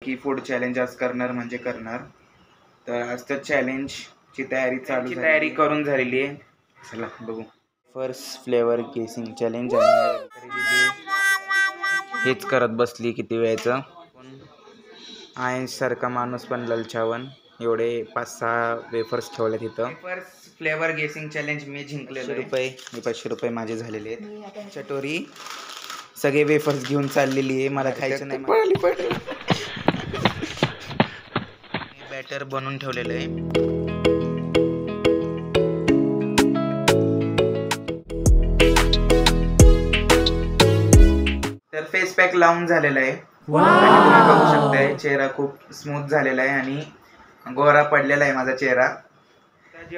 की food challenge आज करणार म्हणजे करणार. तर आज तर चॅलेंजची तयारी करून झालेली आहे. चला बघू. फर्स्ट फ्लेवर गेसिंग चॅलेंज हेच करत बसली किती वेळचं. सारखा माणूस पण ललचावन एवढे 5-6 वेफर्स ठेवले तिथं. फर्स्ट फ्लेवर गेसिंग चॅलेंज मी जिंकलेलो आहे. 500 रुपये माझे झालेले आहेत. चटोरी सगळे वेफर्स घेऊन चाललेली आहे. मला खायचं नाही. बॅटर बनवून ठेवलेलं आहे. तर फेस पॅक लावून झालेला आहे. तुम्ही बघू शकताय चेहरा खूप स्मूथ झालेला आहे आणि गोरा पडलेला आहे माझा चेहरा.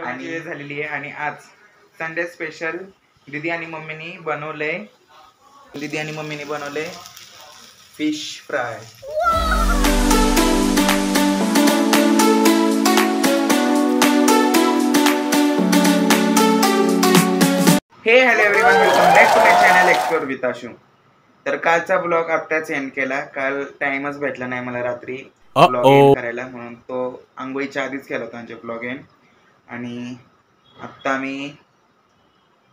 आणि वेळ झालेली आहे आणि आज संडे स्पेशल दीदी आणि मम्मीनी बनवले फिश फ्राय. हे hello everyone, welcome back to my channel explore with Ashu. तर कालचा ब्लॉग आत्ताच एंड केला. काल टाइमच भेटला नाही मला रात्री ब्लॉग एंड करायला, म्हणून तो आंघोळीच्या आधीच केला होता आमचे ब्लॉग एंड. आणि आत्ता मी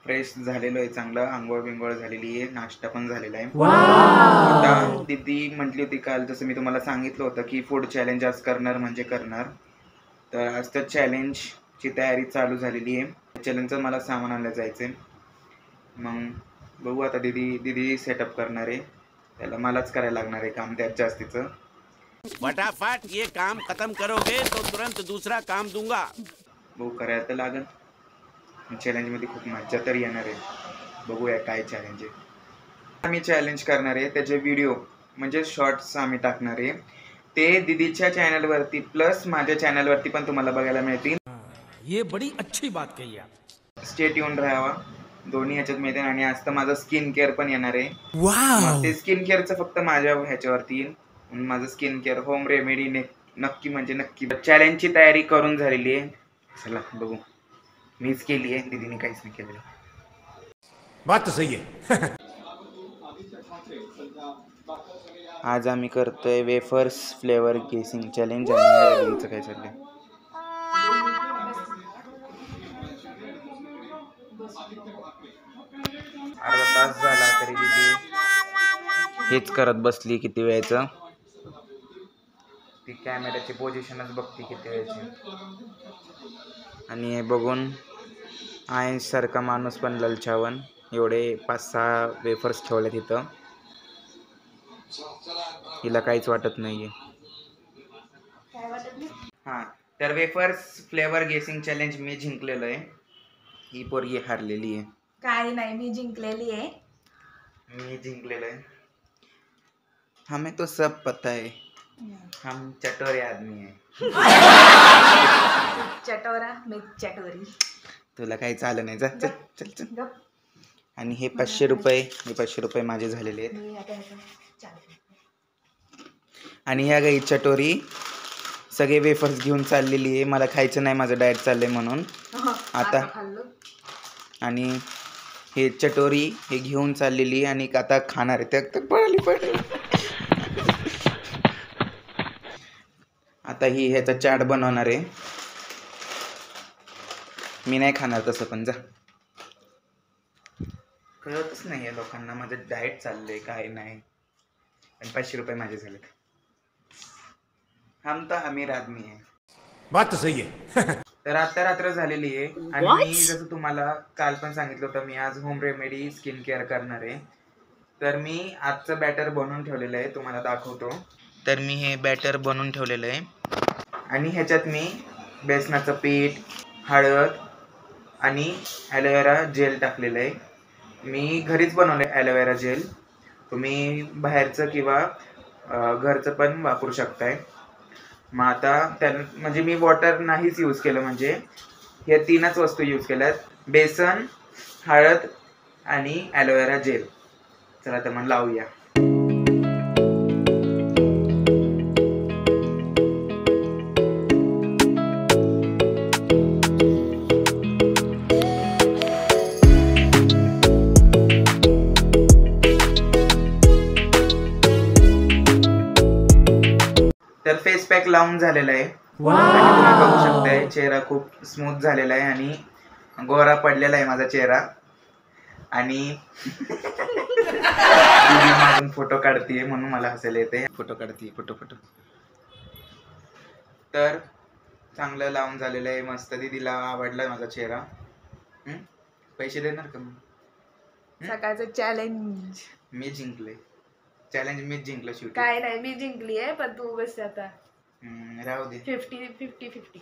फ्रेश झालेलो आहे, चांगलं आंघोळ बिंघोळ झालेली आहे, नाश्ता पण झालेला आहे. आता दीदी म्हटली होती काल, जसं मी तुम्हाला सांगितलं होतं की फूड चॅलेंज आज करणार म्हणजे करणार. तर आज तर चॅलेंजची तयारी चालू झालेली आहे. चॅलेंजचं मला सामान आणायला जायचं आहे. मग बघू आता दीदी सेटअप करणार आहे. त्याला मलाच करायला लागणार आहे काम त्यात जास्तीचं. फटाफट ये काम खत्म करोगे तो तुरंत दूसरा काम दूंगा. बघू करायला तर लागेल. चॅलेंजमध्ये खूप मजा तर येणार आहे. बघूया काय चॅलेंज आहे. आम्ही चॅलेंज करणार आहे, त्याचे व्हिडिओ म्हणजे शॉर्ट्स आम्ही टाकणार आहे. ते दीदीच्या चॅनलवरती प्लस माझ्या चॅनलवरती पण तुम्हाला बघायला मिळतील. ये बड़ी अच्छी बात कही आप. स्टे ट्यून राहावा, दोन्ही ह्याच्यात मिळते. आणि आज तर माझं स्किन केअर पण येणार आहे. ते स्किन केअरचं फक्त माझ्या ह्याच्यावरती येईल. माझं स्किन केअर होम रेमेडी नक्की म्हणजे नक्की. चॅलेंजची तयारी करून झालेली आहे. चला बघू. मीच केली आहे, दीदीने काहीच नाही केलेलं. बात तो सही आहे. आज आम्ही करतोय वेफर्स फ्लेवर गेसिंग चॅलेंज. आणि काय चाललंय, अर्धा तास झाला तरी दीदी हेच करत बसली किती वेळचं. ती कॅमेऱ्याची पोझिशनच बघते किती वेळची. आणि हे बघून सारखा माणूस पण ललचावन एवढे 5-6 वेफर्स ठेवले तिथं. हिला काहीच वाटत नाहीये. हां, तर वेफर्स फ्लेवर गेसिंग चॅलेंज मी जिंकलेलो आहे. ही पोरगी हारलेली आहे. काय नाही, मी जिंकलेली आहे. मी जिंकलेलो आहे. हमें तो सब पता है, हम चटोरे आदमी है. चटोरा मी चटोरी. तुला काही चाललं नाही. जा चल चल चल. आणि हे 500 रुपये माझे झालेले आहेत. आणि ह्या गाई चटोरी सगळे वेफर्स घेऊन चाललेली आहे. मला खायचं नाही, माझं डाएट चाललंय म्हणून आता. आणि हे चटोरी हे घेऊन चाललेली आणि आता खाणार आहे. त्या पडली. आता ही ह्याचा चाट बनवणार आहे. मी नाही खाणार तसं, पण जा. कळतच नाही आहे लोकांना माझं डाएट चाललंय काय नाही. आणि 500 रुपये माझे झालेत. हम तो अमीर आदमी आहे. बात तो सही आहे. तर आता रात्र झालेली आहे. आणि मी जसं तुम्हाला काल पण सांगितलं होतं, मी आज होम रेमेडी स्किन केअर करणार आहे. तर मी आजचं बॅटर बनवून ठेवलेलं आहे, तुम्हाला दाखवतो. तर मी हे बॅटर बनवून ठेवलेलं आहे. आणि ह्याच्यात मी बेसनाचं पीठ, हळद आणि ॲलोवेरा जेल टाकलेलं आहे. मी घरीच बनवलं आहे ॲलोवेरा जेल. तुम्ही बाहेरचं किंवा घरचं पण वापरू शकताय. मग आता म्हणजे मी वॉटर नाहीच यूज केलं, म्हणजे हे 3च वस्तू यूज केल्यात: बेसन, हळद आणि ॲलोवेरा जेल. चला तर मग लावूया. तर फेस पॅक लावून झालेला आहे आणि तुम्ही बघू शकताय चेहरा खूप स्मूथ झालेला आहे आणि गोरा पडलेला आहे माझा चेहरा. आणि दीदी मागून फोटो काढतीये म्हणून मला हसायला येते. फोटो काढतीये फोटो. तर चांगलं लावून झालेलं आहे मस्त. दीदीला आवडला माझा चेहरा. पैसे देणार का मग? सकाळचं चॅलेंज मी जिंकले. चॅलेंज मीच जिंकलं शेवटी. काय नाही मी जिंकली आहे पण तू बस आता राहू दे. 50-50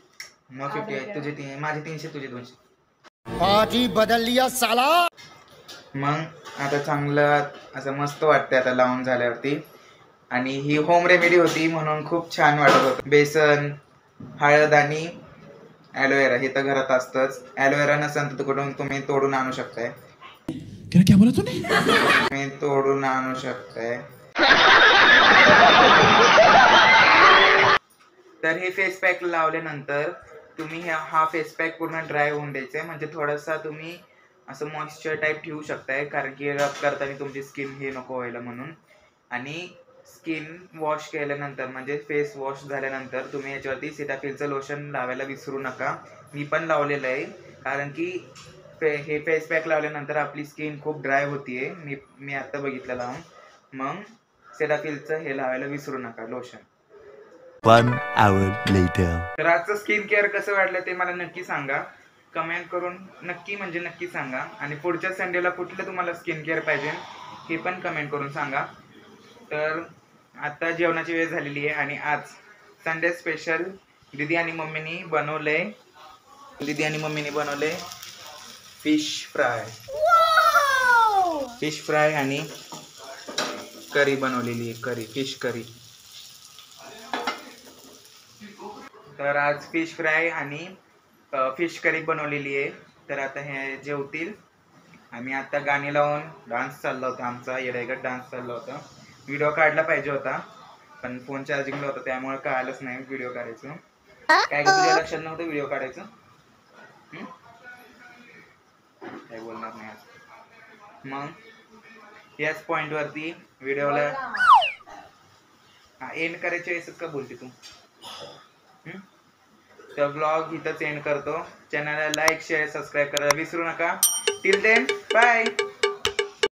मग 50 आहे तुझे माझे 300 तुझे 200. पार्टी बदल लिया साला. मग आता चांगलं असं मस्त वाटतंय आता लावून झाल्यावरती. आणि ही होम रेमेडी होती म्हणून खूप छान वाटत होतं. बेसन, हळद आणि ॲलोवेरा हे तर घरात असतंच. ॲलोवेरा नसेल तर कुठून तुम्ही तोडून आणू शकताय. क्या बोला तूने? तुम्ही तोडून आणू शकताय. तर हे फेस पॅक लावल्यानंतर तुम्ही हा फेस पॅक पूर्ण ड्राय होऊन द्यायचा आहे. म्हणजे थोडासा तुम्ही असं मॉइश्चर टाईप ठेवू शकताय कारण की रब करताना तुमची स्किन हे नको व्हायला म्हणून. आणि स्किन वॉश केल्यानंतर म्हणजे फेस वॉश झाल्यानंतर तुम्ही याच्यावरती सीताफिलचं लोशन लावायला विसरू नका. मी पण लावलेलं आहे कारण की हे फेस पॅक लावल्यानंतर आपली स्किन खूप ड्राय होतीये. मी आता बघितलं लावून. मग सीताफिलचं हे लावायला विसरू नका लोशन. 1 hour later. तर आजचं स्किन केअर कसं वाटलं ते मला नक्की सांगा. कमेंट करून नक्की सांगा. आणि पुढच्या संडेला कुठलं तुम्हाला स्किन केअर पाहिजे हे पण कमेंट करून सांगा. तर आता जेवणाची वेळ झालेली आहे आणि आज संडे स्पेशल दीदी आणि मम्मीनी बनवले फिश फ्राय आणि करी बनवलेली आहे. Fish curry. तर आज फिश फ्राय आणि फिश करी बनवलेली आहे. तर आता हे जेवतील. आम्ही आता गाणी लावून डान्स चालला होता आमचा. येडाईगत डान्स चालला होता. व्हिडिओ काढला पाहिजे होता पण फोन चार्जिंगला होता त्यामुळे कळालंच नाही व्हिडिओ काढायचं. काय तुझ्या लक्षात नव्हतं व्हिडिओ काढायचं? काय बोलणार नाही आज. मग याच पॉइंटवरती व्हिडिओला एंड करायच्या वेळेसच का बोलते तू? तर ब्लॉग इथंच एंड करतो. चॅनलला लाईक शेअर सबस्क्राईब करायला विसरू नका. Till then bye.